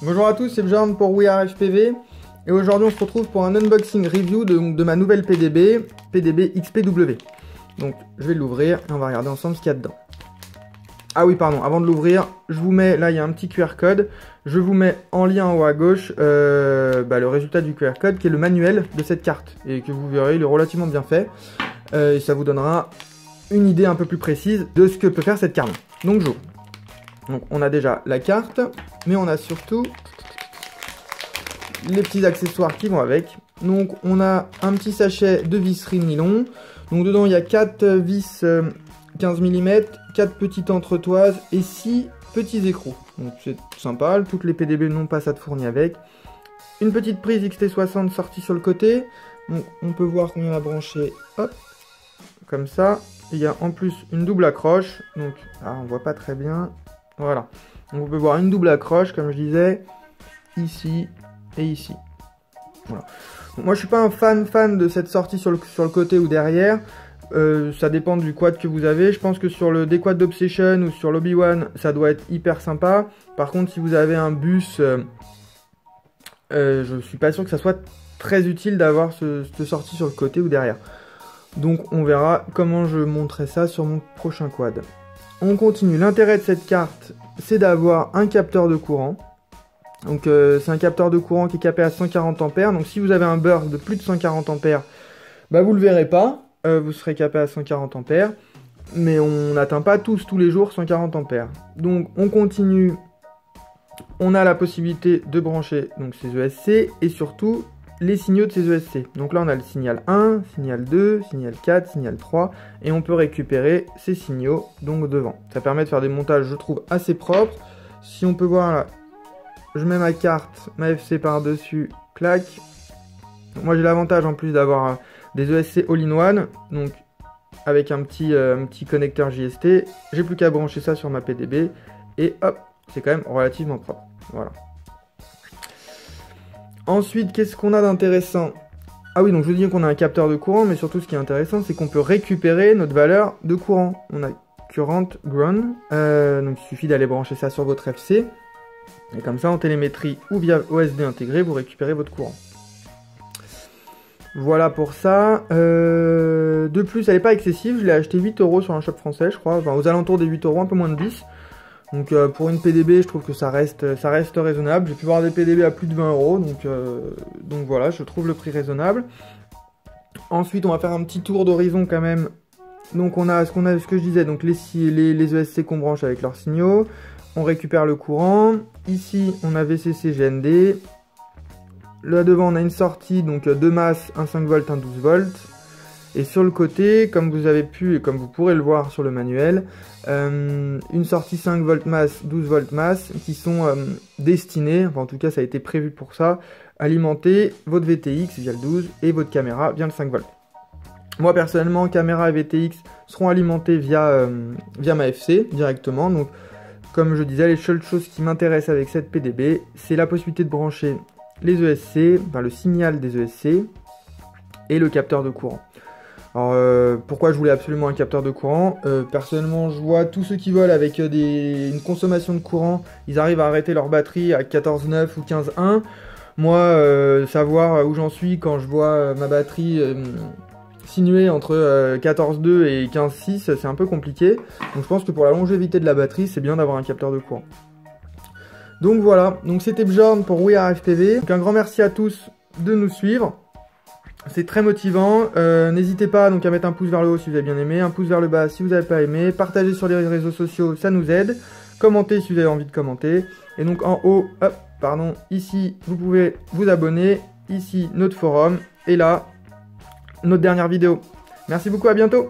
Bonjour à tous, c'est Bjorn pour WeAreFPV et aujourd'hui on se retrouve pour un unboxing review de ma nouvelle PDB XPW. Donc je vais l'ouvrir et on va regarder ensemble ce qu'il y a dedans. Ah oui pardon, avant de l'ouvrir, je vous mets, là il y a un petit QR code, je vous mets en lien en haut à gauche le résultat du QR code qui est le manuel de cette carte et que vous verrez, il est relativement bien fait et ça vous donnera une idée un peu plus précise de ce que peut faire cette carte. Donc j'ouvre. Donc on a déjà la carte, mais on a surtout les petits accessoires qui vont avec. Donc on a un petit sachet de visserie nylon. Donc dedans il y a 4 vis 15 mm, 4 petites entretoises et 6 petits écrous. Donc c'est sympa, toutes les PDB n'ont pas ça de fourni avec. Une petite prise XT60 sortie sur le côté. Donc on peut voir qu'on vient la brancher, hop, comme ça. Il y a en plus une double accroche. Donc on voit pas très bien. Voilà, donc on peut voir une double accroche, comme je disais, ici et ici. Voilà. Donc moi je suis pas un fan de cette sortie sur le côté ou derrière. Ça dépend du quad que vous avez. Je pense que sur le D-Quad d'Obsession ou sur l'Obi-Wan, ça doit être hyper sympa. Par contre, si vous avez un bus, je suis pas sûr que ça soit très utile d'avoir cette sortie sur le côté ou derrière. Donc on verra comment je montrerai ça sur mon prochain quad. On continue. L'intérêt de cette carte, c'est d'avoir un capteur de courant. Donc c'est un capteur de courant qui est capé à 140 ampères. Donc si vous avez un burst de plus de 140 ampères, bah vous le verrez pas. Vous serez capé à 140 ampères. Mais on n'atteint pas tous les jours 140 ampères. Donc on continue. On a la possibilité de brancher donc ces ESC et surtout les signaux de ces ESC. Donc là on a le signal 1, signal 2, signal 4, signal 3 et on peut récupérer ces signaux donc devant. Ça permet de faire des montages je trouve assez propres. Si on peut voir là, je mets ma carte, ma FC par dessus, clac. Donc moi j'ai l'avantage en plus d'avoir des ESC all-in-one, donc avec un petit connecteur JST. J'ai plus qu'à brancher ça sur ma PDB et hop, c'est quand même relativement propre. Voilà. Ensuite, qu'est-ce qu'on a d'intéressant? Ah oui, donc je vous dis qu'on a un capteur de courant, mais surtout ce qui est intéressant, c'est qu'on peut récupérer notre valeur de courant. On a current ground, donc il suffit d'aller brancher ça sur votre FC. Et comme ça, en télémétrie ou via OSD intégré, vous récupérez votre courant. Voilà pour ça. De plus, elle n'est pas excessive, je l'ai acheté 8 € sur un shop français, je crois, enfin aux alentours des 8 €, un peu moins de 10. Donc pour une PDB, je trouve que ça reste raisonnable. J'ai pu voir des PDB à plus de 20 €, donc voilà, je trouve le prix raisonnable. Ensuite, on va faire un petit tour d'horizon quand même. Donc on a ce que je disais, donc les ESC qu'on branche avec leurs signaux. On récupère le courant. Ici, on a VCC GND. Là devant, on a une sortie donc de masse, un 5 volts, un 12 volts. Et sur le côté, comme vous avez pu et comme vous pourrez le voir sur le manuel, une sortie 5 volts masse, 12 volts masse qui sont destinées, enfin en tout cas ça a été prévu pour ça, alimenter votre VTX via le 12 et votre caméra via le 5 volts. Moi personnellement, caméra et VTX seront alimentés via ma FC directement. Donc comme je disais, les seules choses qui m'intéressent avec cette PDB, c'est la possibilité de brancher les ESC, enfin le signal des ESC et le capteur de courant. Alors pourquoi je voulais absolument un capteur de courant? Personnellement je vois tous ceux qui volent avec une consommation de courant, ils arrivent à arrêter leur batterie à 14,9 ou 15,1. Moi savoir où j'en suis quand je vois ma batterie sinuée entre 14,2 et 15,6, c'est un peu compliqué. Donc je pense que pour la longévité de la batterie c'est bien d'avoir un capteur de courant. Donc voilà, donc c'était Bjorn pour WeAreFPV. Donc un grand merci à tous de nous suivre. C'est très motivant, n'hésitez pas donc à mettre un pouce vers le haut si vous avez bien aimé, un pouce vers le bas si vous n'avez pas aimé, partagez sur les réseaux sociaux, ça nous aide, commentez si vous avez envie de commenter, et donc en haut, hop, pardon, ici vous pouvez vous abonner, ici notre forum, et là, notre dernière vidéo. Merci beaucoup, à bientôt.